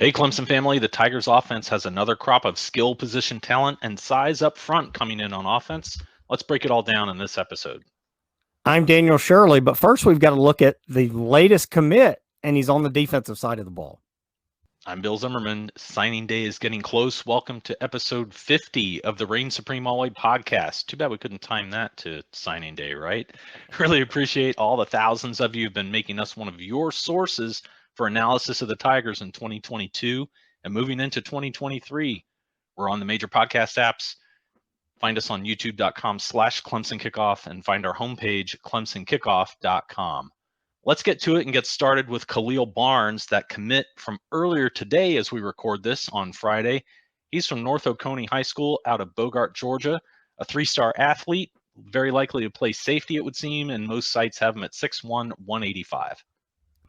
Hey, Clemson family, the Tigers offense has another crop of skill position talent and size up front coming in on offense. Let's break it all down in this episode. I'm Daniel Shirley, but first we've got to look at the latest commit, and he's on the defensive side of the ball. I'm Bill Zimmerman. Signing day is getting close. Welcome to episode 50 of the Reign Supreme Alway podcast. Too bad we couldn't time that to signing day, right? Really appreciate all the thousands of you who've been making us one of your sources for analysis of the Tigers in 2022 and moving into 2023. We're on the major podcast apps. Find us on youtube.com/Clemson Kickoff and find our homepage, clemsonkickoff.com. Let's get to it and get started with Khalil Barnes, that commit from earlier today as we record this on Friday. He's from North Oconee High School out of Bogart, Georgia, a three-star athlete, very likely to play safety, it would seem, and most sites have him at 6'1", 185.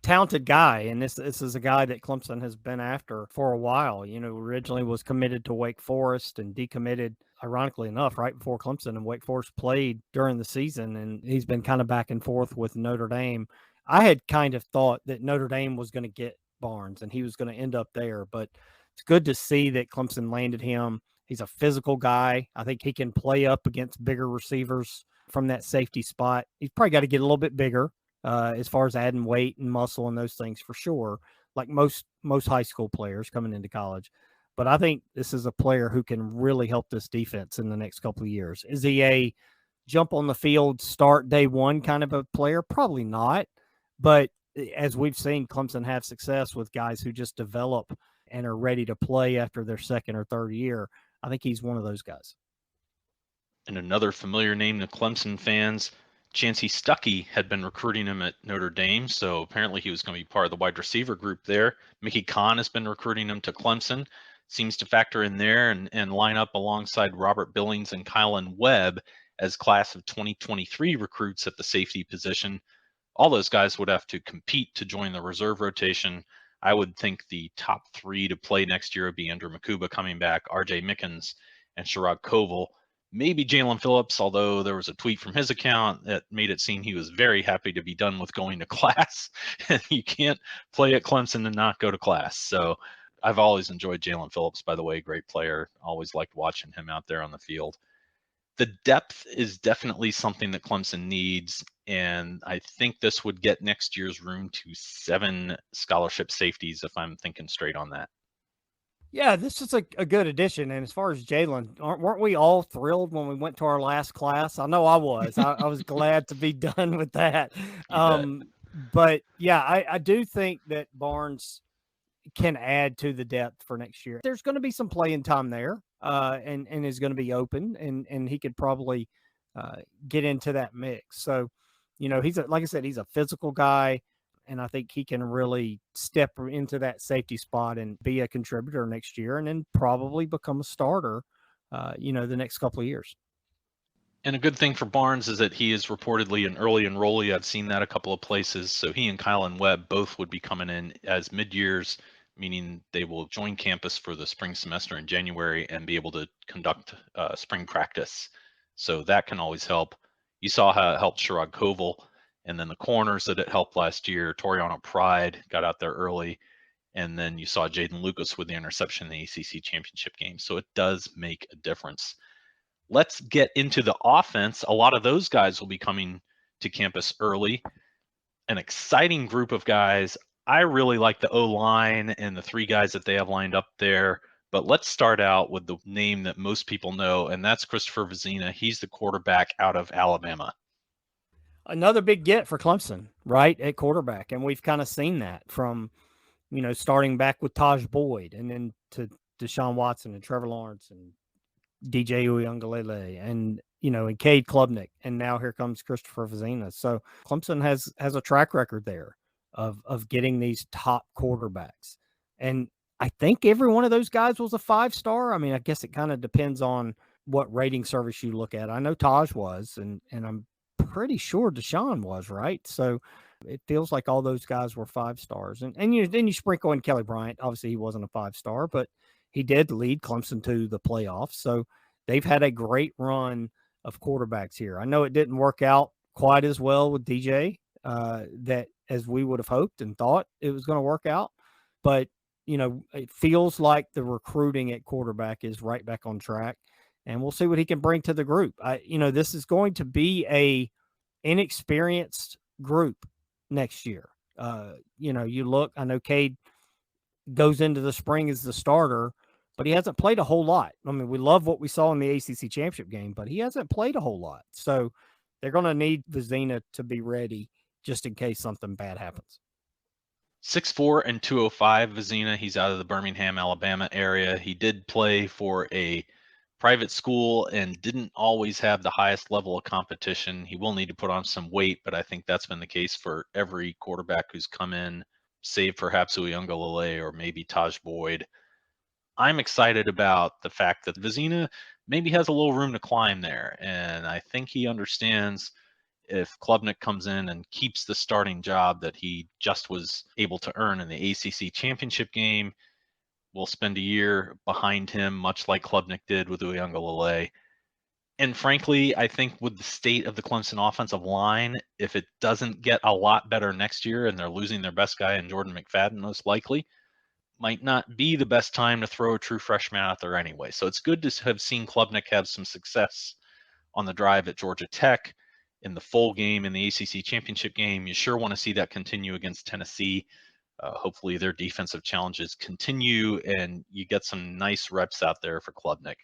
Talented guy, and this is a guy that Clemson has been after for a while. You know, originally was committed to Wake Forest and decommitted, ironically enough, right before Clemson, and Wake Forest played during the season, and he's been kind of back and forth with Notre Dame. I had kind of thought that Notre Dame was going to get Barnes and he was going to end up there, but it's good to see that Clemson landed him. He's a physical guy. I think he can play up against bigger receivers from that safety spot. He's probably got to get a little bit bigger as far as adding weight and muscle and those things for sure, like most high school players coming into college. But I think this is a player who can really help this defense in the next couple of years. Is he a jump on the field, start day one kind of a player? Probably not. But as we've seen Clemson have success with guys who just develop and are ready to play after their second or third year, I think he's one of those guys. And another familiar name to Clemson fans, Chancey Stuckey had been recruiting him at Notre Dame, so apparently he was going to be part of the wide receiver group there. Mickey Kahn has been recruiting him to Clemson, seems to factor in there and line up alongside Robert Billings and Kylan Webb as class of 2023 recruits at the safety position. All those guys would have to compete to join the reserve rotation. I would think the top three to play next year would be Andrew Makuba coming back, RJ Mickens, and Sherrod Koval. Maybe Jalen Phillips, although there was a tweet from his account that made it seem he was very happy to be done with going to class. And you can't play at Clemson and not go to class. So I've always enjoyed Jalen Phillips, by the way, great player. Always liked watching him out there on the field. The depth is definitely something that Clemson needs, and I think this would get next year's room to 7 scholarship safeties if I'm thinking straight on that. Yeah, this is a good addition. And as far as Jalen, weren't we all thrilled when we went to our last class? I know I was. I was glad to be done with that. But yeah, I do think that Barnes can add to the depth for next year. There's going to be some playing time there, and is going to be open, and he could probably get into that mix. So, you know, like I said, he's a physical guy, and I think he can really step into that safety spot and be a contributor next year, and then probably become a starter, the next couple of years. And a good thing for Barnes is that he is reportedly an early enrollee. I've seen that a couple of places. So he and Kylan Webb both would be coming in as mid-years, meaning they will join campus for the spring semester in January and be able to conduct spring practice. So that can always help. You saw how it helped Sherrod Koval, and then the corners that it helped last year. Toriano Pride got out there early, and then you saw Jaden Lucas with the interception in the ACC championship game. So it does make a difference. Let's get into the offense. A lot of those guys will be coming to campus early. An exciting group of guys. I really like the O-line and the 3 guys that they have lined up there. But let's start out with the name that most people know, and that's Christopher Vizzina. He's the quarterback out of Alabama. Another big get for Clemson, right, at quarterback. And we've kind of seen that from, starting back with Taj Boyd and then to Deshaun Watson and Trevor Lawrence and DJ Uiagalelei and Cade Klubnik, and now here comes Christopher Vizzina. So Clemson has a track record there of getting these top quarterbacks, and I think every one of those guys was a 5-star. I mean, I guess it kind of depends on what rating service you look at. I know Taj was, and I'm pretty sure Deshaun was, right? So it feels like all those guys were 5-stars, and then you sprinkle in Kelly Bryant. Obviously, he wasn't a 5-star, but he did lead Clemson to the playoffs. So they've had a great run of quarterbacks here. I know it didn't work out quite as well with DJ that as we would have hoped and thought it was going to work out. But it feels like the recruiting at quarterback is right back on track, and we'll see what he can bring to the group. This is going to be a inexperienced group next year. You look, I know Cade goes into the spring as the starter, but he hasn't played a whole lot. I mean, we love what we saw in the ACC championship game, but he hasn't played a whole lot. So they're going to need Vizzina to be ready just in case something bad happens. 6'4" and 205 Vizzina. He's out of the Birmingham, Alabama area. He did play for a private school and didn't always have the highest level of competition. He will need to put on some weight, but I think that's been the case for every quarterback who's come in, save perhaps Uiagalelei or maybe Taj Boyd. I'm excited about the fact that Vizzina maybe has a little room to climb there, and I think he understands if Klubnik comes in and keeps the starting job that he just was able to earn in the ACC championship game, we'll spend a year behind him, much like Klubnik did with Uiagalelei. And frankly, I think with the state of the Clemson offensive line, if it doesn't get a lot better next year and they're losing their best guy in Jordan McFadden, most likely, might not be the best time to throw a true freshman out there anyway. So it's good to have seen Klubnik have some success on the drive at Georgia Tech, in the full game in the ACC championship game. You sure want to see that continue against Tennessee. Hopefully their defensive challenges continue and you get some nice reps out there for Klubnik.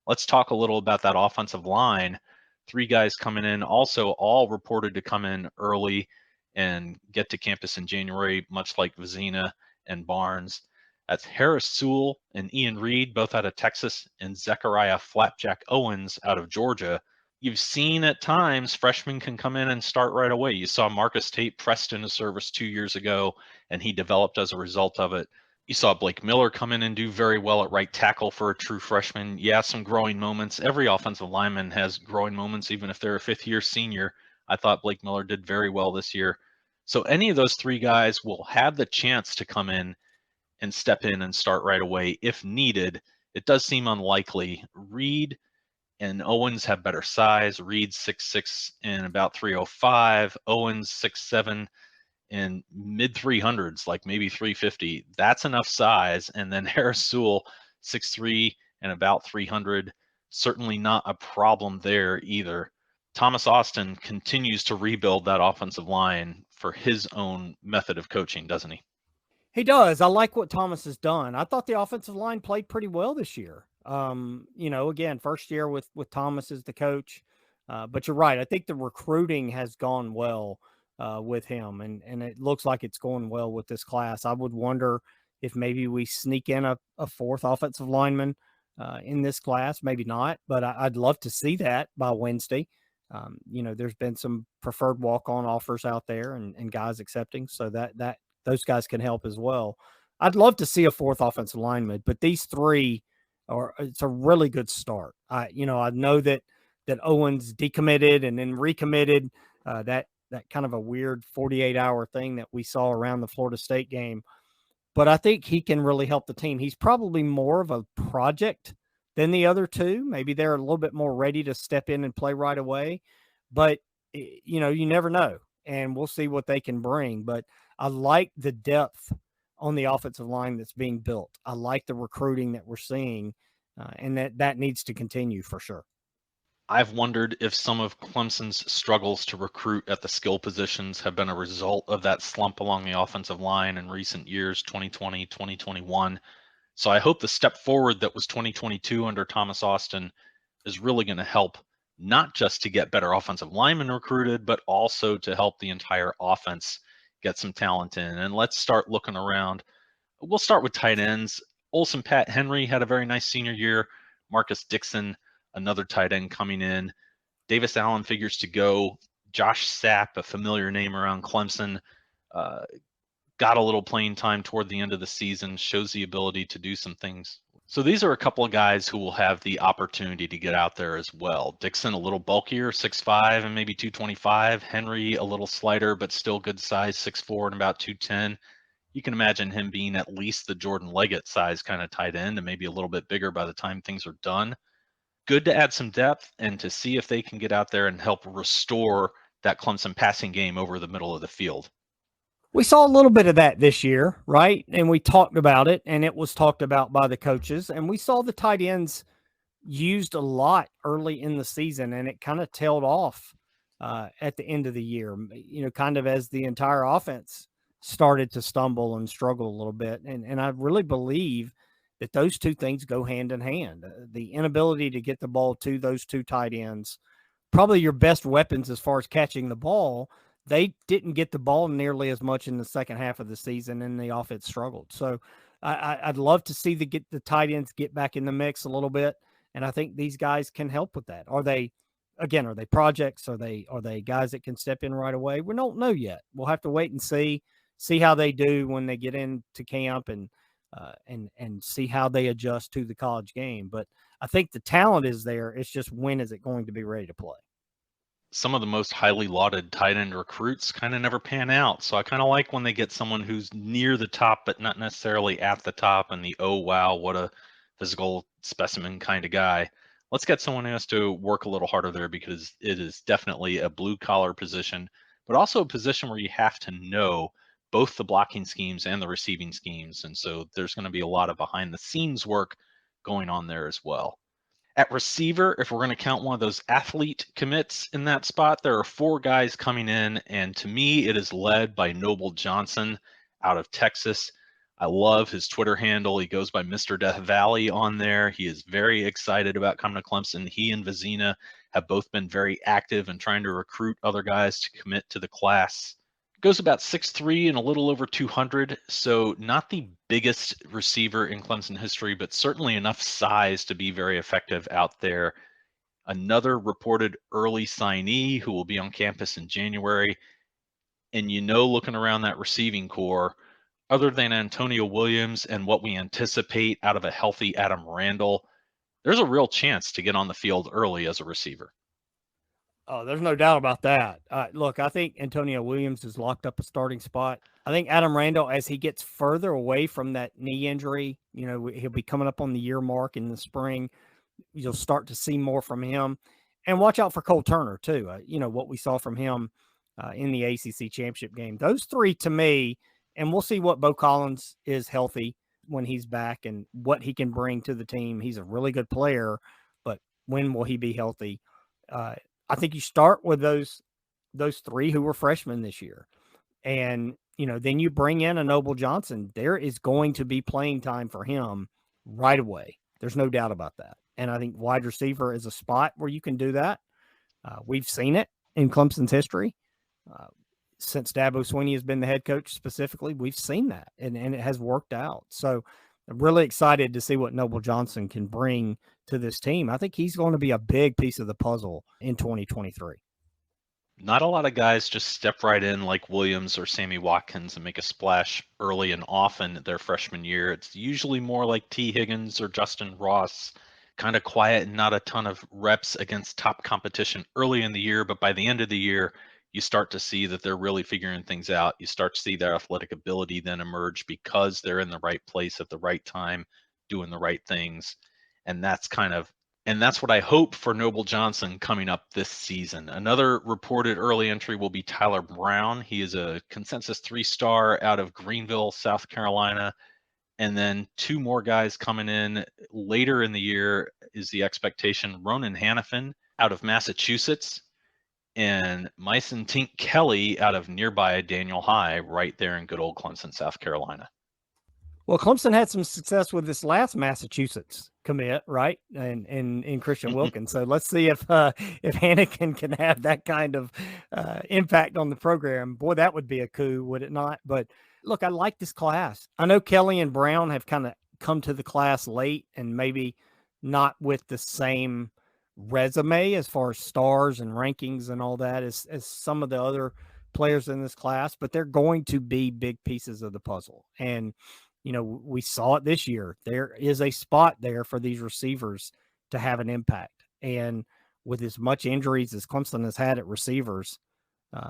Let's talk a little about that offensive line. 3 guys coming in, also all reported to come in early and get to campus in January, much like Vizzina and Barnes. That's Harris Sewell and Ian Reed, both out of Texas, and Zechariah Flapjack Owens out of Georgia. You've seen at times freshmen can come in and start right away. You saw Marcus Tate pressed into service 2 years ago, and he developed as a result of it. You saw Blake Miller come in and do very well at right tackle for a true freshman. Yeah, some growing moments. Every offensive lineman has growing moments, even if they're a fifth-year senior. I thought Blake Miller did very well this year. So any of those 3 guys will have the chance to come in and step in and start right away if needed. It does seem unlikely. Reed and Owens have better size. Reed 6'6" and about 305. Owens 6'7" and mid 300s, like maybe 350. That's enough size. And then Harris Sewell 6'3" and about 300. Certainly not a problem there either. Thomas Austin continues to rebuild that offensive line for his own method of coaching, doesn't he? He does. I like what Thomas has done. I thought the offensive line played pretty well this year. Again, first year with Thomas as the coach. But you're right. I think the recruiting has gone well with him, and it looks like it's going well with this class. I would wonder if maybe we sneak in a 4th offensive lineman in this class. Maybe not, but I'd love to see that by Wednesday. There's been some preferred walk-on offers out there and guys accepting, so that those guys can help as well. I'd love to see a 4th offensive lineman, but these 3 it's a really good start. I know that Owens decommitted and then recommitted, that kind of a weird 48-hour thing that we saw around the Florida State game. But I think he can really help the team. He's probably more of a project than the other 2. Maybe they're a little bit more ready to step in and play right away. But, you never know. And we'll see what they can bring. But I like the depth on the offensive line that's being built. I like the recruiting that we're seeing, and that needs to continue for sure. I've wondered if some of Clemson's struggles to recruit at the skill positions have been a result of that slump along the offensive line in recent years, 2020, 2021. So I hope the step forward that was 2022 under Thomas Austin is really going to help, not just to get better offensive linemen recruited, but also to help the entire offense get some talent in. And let's start looking around. We'll start with tight ends. Olsen Pat Henry had a very nice senior year. Marcus Dixon, another tight end coming in. Davis Allen figures to go. Josh Sapp, a familiar name around Clemson, got a little playing time toward the end of the season, shows the ability to do some things. So these are a couple of guys who will have the opportunity to get out there as well. Dixon, a little bulkier, 6'5" and maybe 225. Henry, a little slighter, but still good size, 6'4" and about 210. You can imagine him being at least the Jordan Leggett size kind of tight end and maybe a little bit bigger by the time things are done. Good to add some depth and to see if they can get out there and help restore that Clemson passing game over the middle of the field. We saw a little bit of that this year, right? And we talked about it, and it was talked about by the coaches. And we saw the tight ends used a lot early in the season, and it kind of tailed off at the end of the year, kind of as the entire offense started to stumble and struggle a little bit. And I really believe that those two things go hand in hand. The inability to get the ball to those two tight ends, probably your best weapons as far as catching the ball, they didn't get the ball nearly as much in the second half of the season, and the offense struggled. So I'd love to see the tight ends get back in the mix a little bit, and I think these guys can help with that. Are they projects? Are they guys that can step in right away? We don't know yet. We'll have to wait and see how they do when they get into camp, and see how they adjust to the college game. But I think the talent is there. It's just, when is it going to be ready to play? Some of the most highly lauded tight end recruits kind of never pan out. So I kind of like when they get someone who's near the top, but not necessarily at the top, and the, oh, wow, what a physical specimen kind of guy. Let's get someone who has to work a little harder there, because it is definitely a blue collar position, but also a position where you have to know both the blocking schemes and the receiving schemes. And so there's going to be a lot of behind the scenes work going on there as well. At receiver, if we're going to count one of those athlete commits in that spot, there are 4 guys coming in, and to me, it is led by Noble Johnson out of Texas. I love his Twitter handle. He goes by Mr. Death Valley on there. He is very excited about coming to Clemson. He and Vizzina have both been very active in trying to recruit other guys to commit to the class. Goes about 6'3" and a little over 200, so not the biggest receiver in Clemson history, but certainly enough size to be very effective out there. Another reported early signee who will be on campus in January. And looking around that receiving core, other than Antonio Williams and what we anticipate out of a healthy Adam Randall, there's a real chance to get on the field early as a receiver. Oh, there's no doubt about that. Look, I think Antonio Williams has locked up a starting spot. I think Adam Randall, as he gets further away from that knee injury, he'll be coming up on the year mark in the spring. You'll start to see more from him. And watch out for Cole Turner, too. What we saw from him in the ACC championship game. Those 3, to me, and we'll see what Bo Collins is healthy when he's back and what he can bring to the team. He's a really good player, but when will he be healthy? I think you start with those 3 who were freshmen this year. And, then you bring in a Noble Johnson. There is going to be playing time for him right away. There's no doubt about that. And I think wide receiver is a spot where you can do that. We've seen it in Clemson's history. Since Dabo Swinney has been the head coach specifically, we've seen that, and it has worked out. So I'm really excited to see what Noble Johnson can bring to this team. I think he's going to be a big piece of the puzzle in 2023. Not a lot of guys just step right in like Williams or Sammy Watkins and make a splash early and often their freshman year. It's usually more like T. Higgins or Justin Ross, kind of quiet and not a ton of reps against top competition early in the year, but by the end of the year, you start to see that they're really figuring things out. You start to see their athletic ability then emerge because they're in the right place at the right time, doing the right things. And that's what I hope for Noble Johnson coming up this season. Another reported early entry will be Tyler Brown. He is a consensus 3-star out of Greenville, South Carolina. And then 2 more guys coming in later in the year is the expectation. Ronan Hannafin out of Massachusetts, and Myson Tink Kelly out of nearby Daniel High, right there in good old Clemson, South Carolina. Well, Clemson had some success with this last Massachusetts commit, right? And in Christian Wilkins. So let's see if Hannafin can have that kind of impact on the program. Boy, that would be a coup, would it not? But look, I like this class. I know Kelly and Brown have kind of come to the class late and maybe not with the same resume as far as stars and rankings and all that as some of the other players in this class, but they're going to be big pieces of the puzzle. And we saw it this year. There is a spot there for these receivers to have an impact. And with as much injuries as Clemson has had at receivers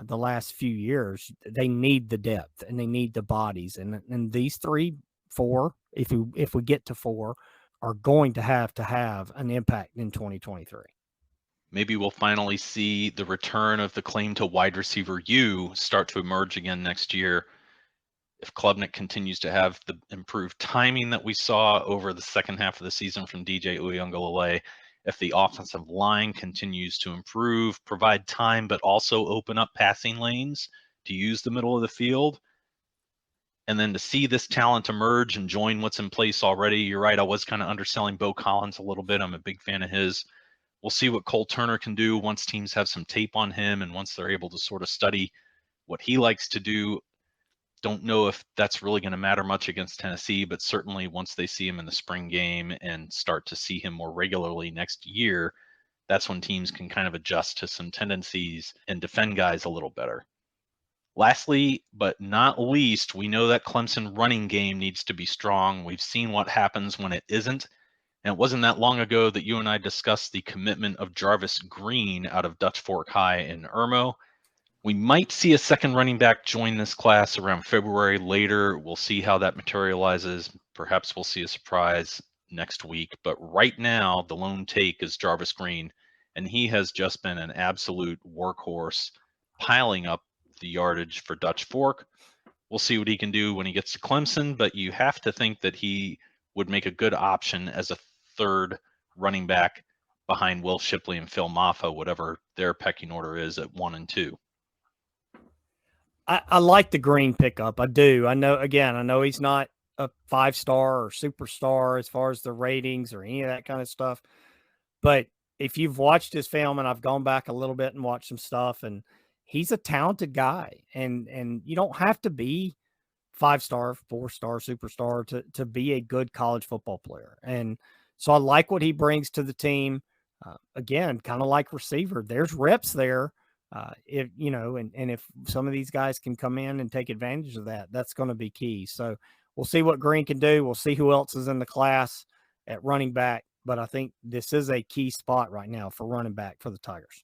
the last few years, they need the depth and they need the bodies. And these 3, 4, if we get to 4, are going to have an impact in 2023. Maybe we'll finally see the return of the claim to wide receiver U start to emerge again next year. If Klubnik continues to have the improved timing that we saw over the second half of the season from DJ Uyunglele, if the offensive line continues to improve, provide time, but also open up passing lanes to use the middle of the field, and then to see this talent emerge and join what's in place already, you're right, I was kind of underselling Bo Collins a little bit. I'm a big fan of his. We'll see what Cole Turner can do once teams have some tape on him and once they're able to sort of study what he likes to do. Don't know if that's really going to matter much against Tennessee, but certainly once they see him in the spring game and start to see him more regularly next year, that's when teams can kind of adjust to some tendencies and defend guys a little better. Lastly, but not least, we know that Clemson running game needs to be strong. We've seen what happens when it isn't. And it wasn't that long ago that you and I discussed the commitment of Jarvis Green out of Dutch Fork High in Irmo. We might see a second running back join this class around February later. We'll see how that materializes. Perhaps we'll see a surprise next week. But right now, the lone take is Jarvis Green, and he has just been an absolute workhorse, piling up the yardage for Dutch Fork. We'll see what he can do when he gets to Clemson, but you have to think that he would make a good option as a third running back behind Will Shipley and Phil Maffa, whatever their pecking order is at 1 and 2. I like the Green pickup. I do. I know he's not a 5-star or superstar as far as the ratings or any of that kind of stuff. But if you've watched his film, and I've gone back a little bit and watched some stuff, and he's a talented guy. And you don't have to be 5-star, 4-star, superstar to be a good college football player. And so I like what he brings to the team. Again, kind of like receiver, there's reps there. If and if some of these guys can come in and take advantage of that, that's going to be key. So we'll see what Green can do. We'll see who else is in the class at running back. But I think this is a key spot right now for running back for the Tigers.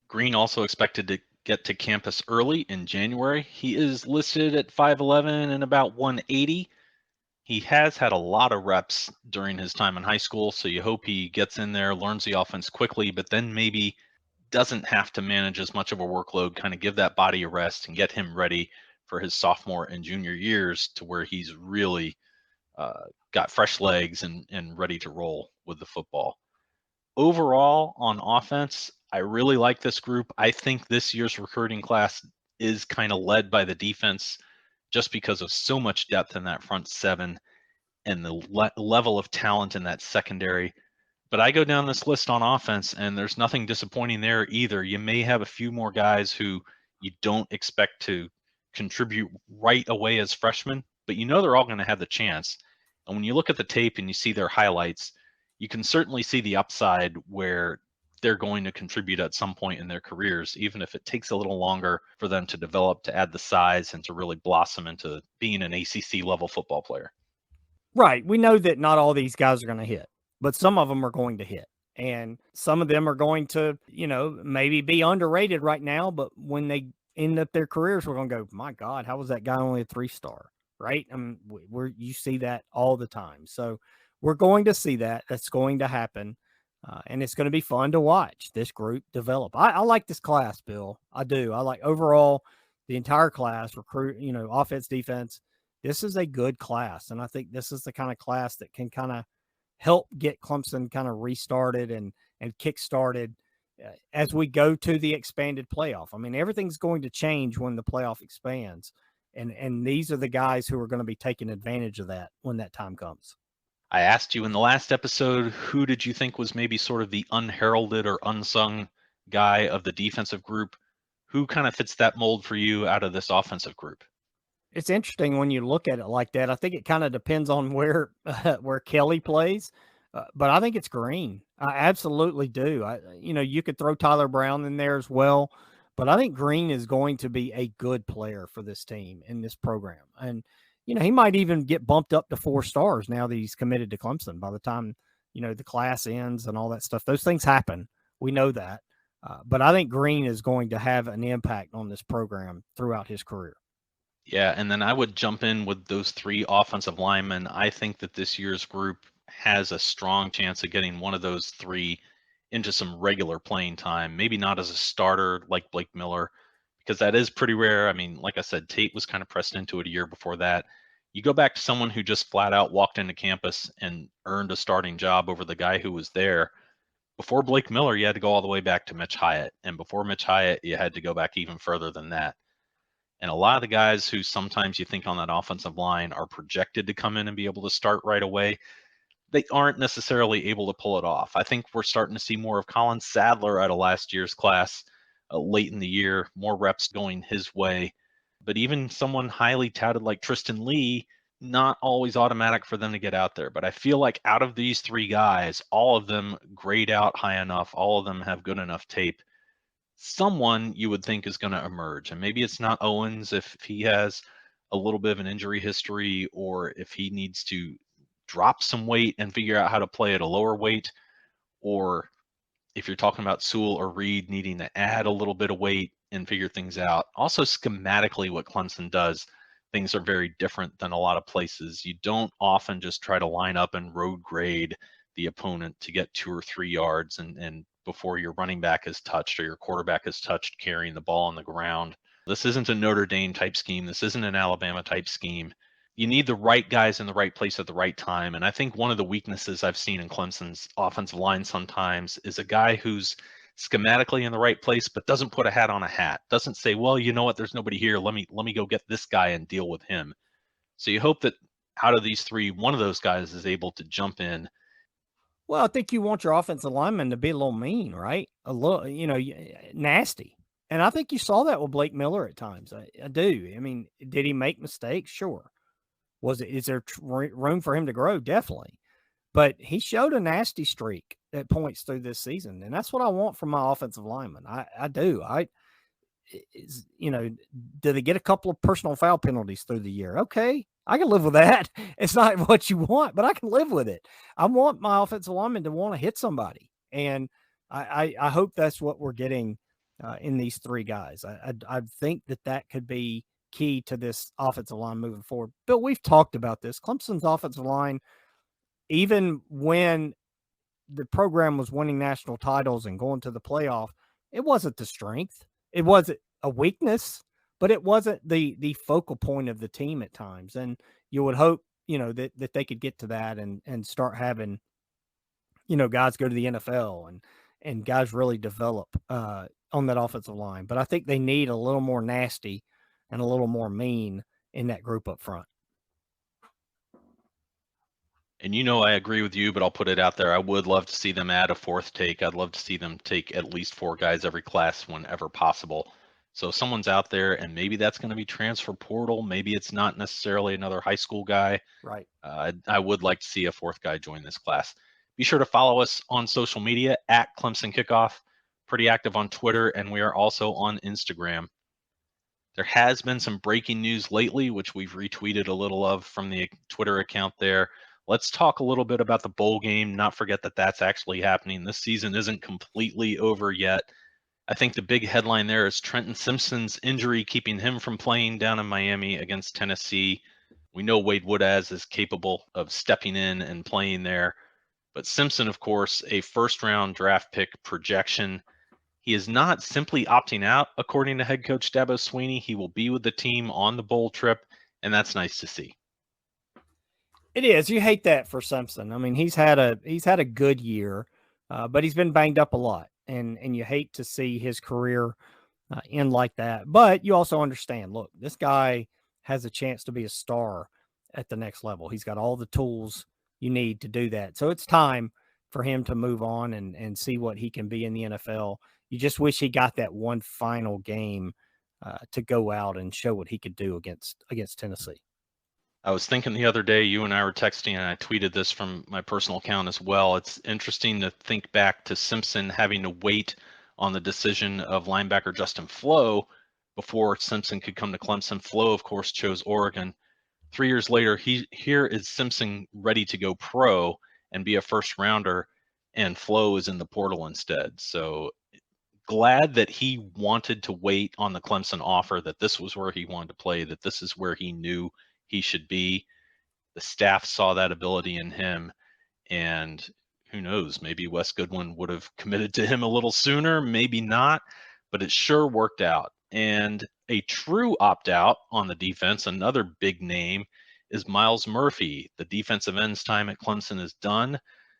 Green also expected to get to campus early in January. He is listed at 5'11" and about 180. He has had a lot of reps during his time in high school, so you hope he gets in there, learns the offense quickly, but then maybe doesn't have to manage as much of a workload, kind of give that body a rest and get him ready for his sophomore and junior years to where he's really got fresh legs and ready to roll with the football. Overall, on offense, I really like this group. I think this year's recruiting class is kind of led by the defense just because of so much depth in that front seven and the level of talent in that secondary. But I go down this list on offense, and there's nothing disappointing there either. You may have a few more guys who you don't expect to contribute right away as freshmen, but you know they're all going to have the chance. And when you look at the tape and you see their highlights, you can certainly see the upside where they're going to contribute at some point in their careers, even if it takes a little longer for them to develop, to add the size, and to really blossom into being an ACC level football player. Right. We know that not all these guys are going to hit, but some of them are going to hit. And some of them are going to, maybe be underrated right now, but when they end up their careers, we're going to go, my God, how was that guy only a 3-star? Right. I mean, you see that all the time. So we're going to see that. That's going to happen. And it's going to be fun to watch this group develop. I like this class, Bill. I do. I like overall the entire class, recruit, offense, defense. This is a good class. And I think this is the kind of class that can kind of help get Clemson kind of restarted and kick-started as we go to the expanded playoff. I mean, everything's going to change when the playoff expands. And these are the guys who are going to be taking advantage of that when that time comes. I asked you in the last episode, who did you think was maybe sort of the unheralded or unsung guy of the defensive group? Who kind of fits that mold for you out of this offensive group? It's interesting when you look at it like that. I think it kind of depends on where Kelly plays, but I think it's Green. I absolutely do. You could throw Tyler Brown in there as well, but I think Green is going to be a good player for this team in this program. And, he might even get bumped up to 4 stars now that he's committed to Clemson by the time, the class ends and all that stuff. Those things happen. We know that. But I think Green is going to have an impact on this program throughout his career. Yeah, and then I would jump in with those 3 offensive linemen. I think that this year's group has a strong chance of getting one of those 3 into some regular playing time, maybe not as a starter like Blake Miller, because that is pretty rare. I mean, like I said, Tate was kind of pressed into it a year before that. You go back to someone who just flat out walked into campus and earned a starting job over the guy who was there. Before Blake Miller, you had to go all the way back to Mitch Hyatt. And before Mitch Hyatt, you had to go back even further than that. And a lot of the guys who sometimes you think on that offensive line are projected to come in and be able to start right away, they aren't necessarily able to pull it off. I think we're starting to see more of Colin Sadler out of last year's class late in the year, more reps going his way. But even someone highly touted like Tristan Lee, not always automatic for them to get out there. But I feel like out of these three guys, all of them grade out high enough, all of them have good enough tape. Someone you would think is going to emerge. And maybe it's not Owens if he has a little bit of an injury history, or if he needs to drop some weight and figure out how to play at a lower weight, or if you're talking about Sewell or Reed needing to add a little bit of weight and figure things out. Also, schematically, what Clemson does, things are very different than a lot of places. You don't often just try to line up and road grade the opponent to get 2 or 3 yards and before your running back is touched or your quarterback is touched carrying the ball on the ground. This isn't a Notre Dame type scheme. This isn't an Alabama type scheme. You need the right guys in the right place at the right time. And I think one of the weaknesses I've seen in Clemson's offensive line sometimes is a guy who's schematically in the right place, but doesn't put a hat on a hat. Doesn't say, well, you know what, there's nobody here. Let me go get this guy and deal with him. So you hope that out of these three, one of those guys is able to jump in. Well, I think you want your offensive lineman to be a little mean, right? A little, nasty. And I think you saw that with Blake Miller at times. I do. I mean, did he make mistakes? Sure. Is there room for him to grow? Definitely. But he showed a nasty streak at points through this season. And that's what I want from my offensive lineman. I do. Do they get a couple of personal foul penalties through the year? Okay, I can live with that. It's not what you want, but I can live with it. I want my offensive lineman to want to hit somebody. And I hope that's what we're getting in these three guys. I think that could be key to this offensive line moving forward. Bill, we've talked about this. Clemson's offensive line, even when the program was winning national titles and going to the playoff, it wasn't the strength. It wasn't a weakness, but it wasn't the focal point of the team at times. And you would hope, that they could get to that and start having, guys go to the NFL and guys really develop on that offensive line. But I think they need a little more nasty and a little more mean in that group up front. And I agree with you, but I'll put it out there. I would love to see them add a fourth take. I'd love to see them take at least 4 guys every class whenever possible. So if someone's out there and maybe that's going to be transfer portal, maybe it's not necessarily another high school guy. Right. I would like to see a 4th guy join this class. Be sure to follow us on social media at Clemson Kickoff. Pretty active on Twitter, and we are also on Instagram. There has been some breaking news lately, which we've retweeted a little of from the Twitter account there. Let's talk a little bit about the bowl game. Not forget that that's actually happening. This season isn't completely over yet. I think the big headline there is Trenton Simpson's injury keeping him from playing down in Miami against Tennessee. We know Wade Woodaz is capable of stepping in and playing there. But Simpson, of course, a first-round draft pick projection. He is not simply opting out, according to head coach Dabo Swinney. He will be with the team on the bowl trip, and that's nice to see. It is. You hate that for Simpson. I mean, he's had a good year, but he's been banged up a lot, and you hate to see his career end like that. But you also understand, look, this guy has a chance to be a star at the next level. He's got all the tools you need to do that. So it's time for him to move on and see what he can be in the NFL. You just wish he got that one final game to go out and show what he could do against Tennessee. I was thinking the other day, you and I were texting, and I tweeted this from my personal account as well. It's interesting to think back to Simpson having to wait on the decision of linebacker Justin Flo before Simpson could come to Clemson. Flo, of course, chose Oregon. 3 years later, here is Simpson ready to go pro and be a first rounder, and Flo is in the portal instead. So glad that he wanted to wait on the Clemson offer, that this was where he wanted to play, that this is where he knew he should be. The staff saw that ability in him, and who knows, maybe Wes Goodwin would have committed to him a little sooner, maybe not, but it sure worked out. And a true opt-out on the defense, another big name, is Myles Murphy. The defensive end's time at Clemson is done.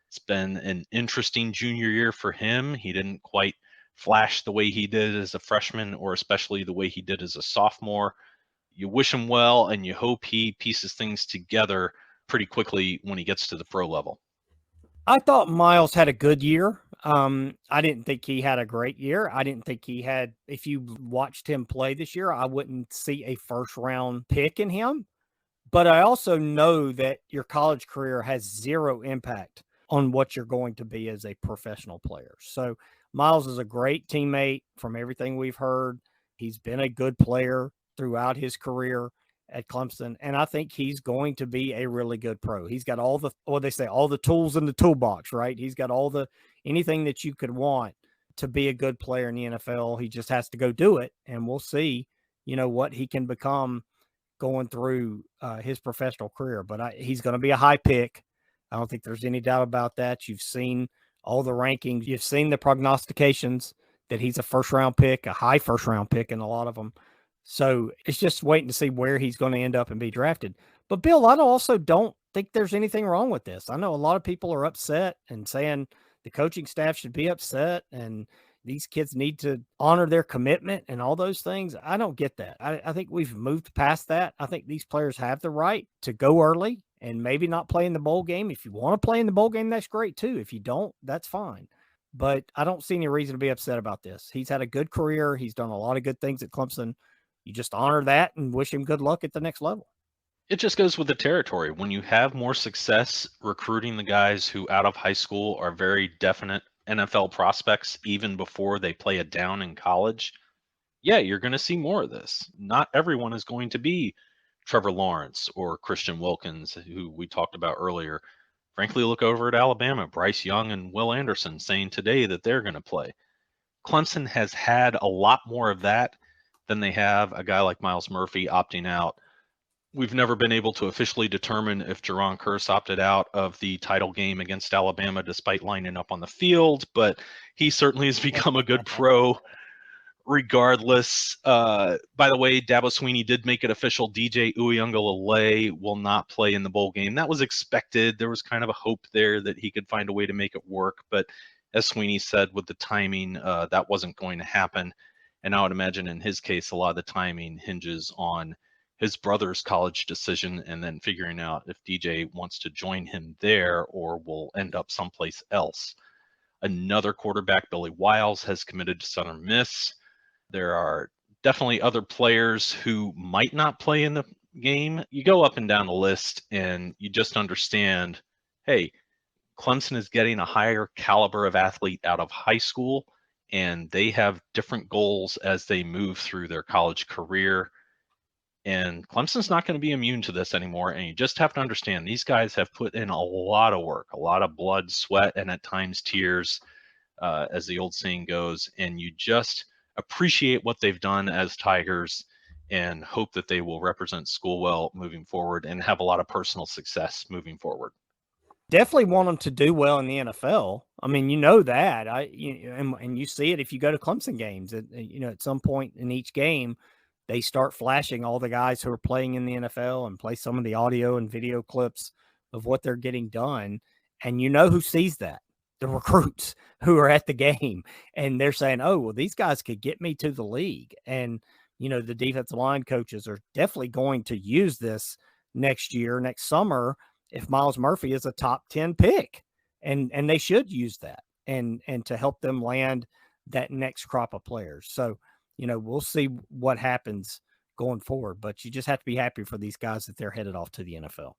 It's been an interesting junior year for him. He didn't quite flash the way he did as a freshman, or especially the way he did as a sophomore. You wish him well, and you hope he pieces things together pretty quickly when he gets to the pro level. I thought Myles had a good year. I didn't think he had a great year. I didn't think he had, if you watched him play this year, I wouldn't see a first round pick in him. But I also know that your college career has zero impact on what you're going to be as a professional player. So Myles is a great teammate from everything we've heard. He's been a good player throughout his career at Clemson, and I think he's going to be a really good pro. He's got all the, what they say, all the tools in the toolbox, right? He's got all the, anything that you could want to be a good player in the NFL. He just has to go do it, and we'll see, what he can become going through his professional career. But he's going to be a high pick. I don't think there's any doubt about that. You've seen all the rankings. You've seen the prognostications that he's a first-round pick, a high first-round pick in a lot of them. So it's just waiting to see where he's going to end up and be drafted. But, Bill, I also don't think there's anything wrong with this. I know a lot of people are upset and saying the coaching staff should be upset and these kids need to honor their commitment and all those things. I don't get that. I think we've moved past that. I think these players have the right to go early and maybe not play in the bowl game. If you want to play in the bowl game, that's great too. If you don't, that's fine. But I don't see any reason to be upset about this. He's had a good career. He's done a lot of good things at Clemson. You just honor that and wish him good luck at the next level. It just goes with the territory. When you have more success recruiting the guys who out of high school are very definite NFL prospects even before they play it down in college, yeah, you're going to see more of this. Not everyone is going to be Trevor Lawrence or Christian Wilkins, who we talked about earlier. Frankly, look over at Alabama, Bryce Young and Will Anderson saying today that they're going to play. Clemson has had a lot more of that than they have a guy like Myles Murphy opting out. We've never been able to officially determine if Jaron Curse opted out of the title game against Alabama despite lining up on the field, but he certainly has become a good pro regardless. By the way, Dabo Swinney did make it official. DJ Uiagalelei will not play in the bowl game. That was expected. There was kind of a hope there that he could find a way to make it work, but as Swinney said, with the timing, that wasn't going to happen. And I would imagine in his case, a lot of the timing hinges on his brother's college decision and then figuring out if DJ wants to join him there or will end up someplace else. Another quarterback, Billy Wiles, has committed to Southern Miss. There are definitely other players who might not play in the game. You go up and down the list and you just understand, hey, Clemson is getting a higher caliber of athlete out of high school, and they have different goals as they move through their college career. And Clemson's not going to be immune to this anymore. And you just have to understand these guys have put in a lot of work, a lot of blood, sweat, and at times tears, as the old saying goes. And you just appreciate what they've done as Tigers and hope that they will represent school well moving forward and have a lot of personal success moving forward. Definitely want them to do well in the NFL. I mean, that. And you see it if you go to Clemson games. At some point in each game, they start flashing all the guys who are playing in the NFL and play some of the audio and video clips of what they're getting done. And who sees that? The recruits who are at the game. And they're saying, oh, well, these guys could get me to the league. And, the defensive line coaches are definitely going to use this next summer, if Myles Murphy is a top 10 pick. And they should use that and to help them land that next crop of players. So, we'll see what happens going forward, but you just have to be happy for these guys that they're headed off to the NFL.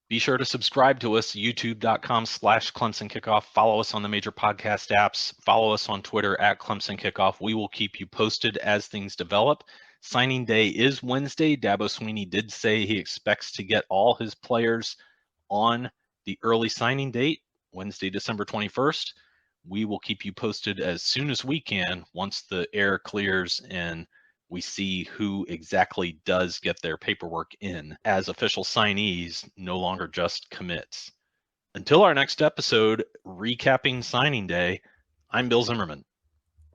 Be sure to subscribe to us, youtube.com/Clemson Kickoff. Follow us on the major podcast apps. Follow us on Twitter @Clemson Kickoff. We will keep you posted as things develop. Signing day is Wednesday. Dabo Swinney did say he expects to get all his players on the early signing date, Wednesday, December 21st. We will keep you posted as soon as we can once the air clears and we see who exactly does get their paperwork in as official signees, no longer just commits. Until our next episode, recapping signing day, I'm Bill Zimmerman.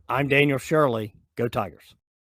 I'm Daniel Shirley. Go Tigers.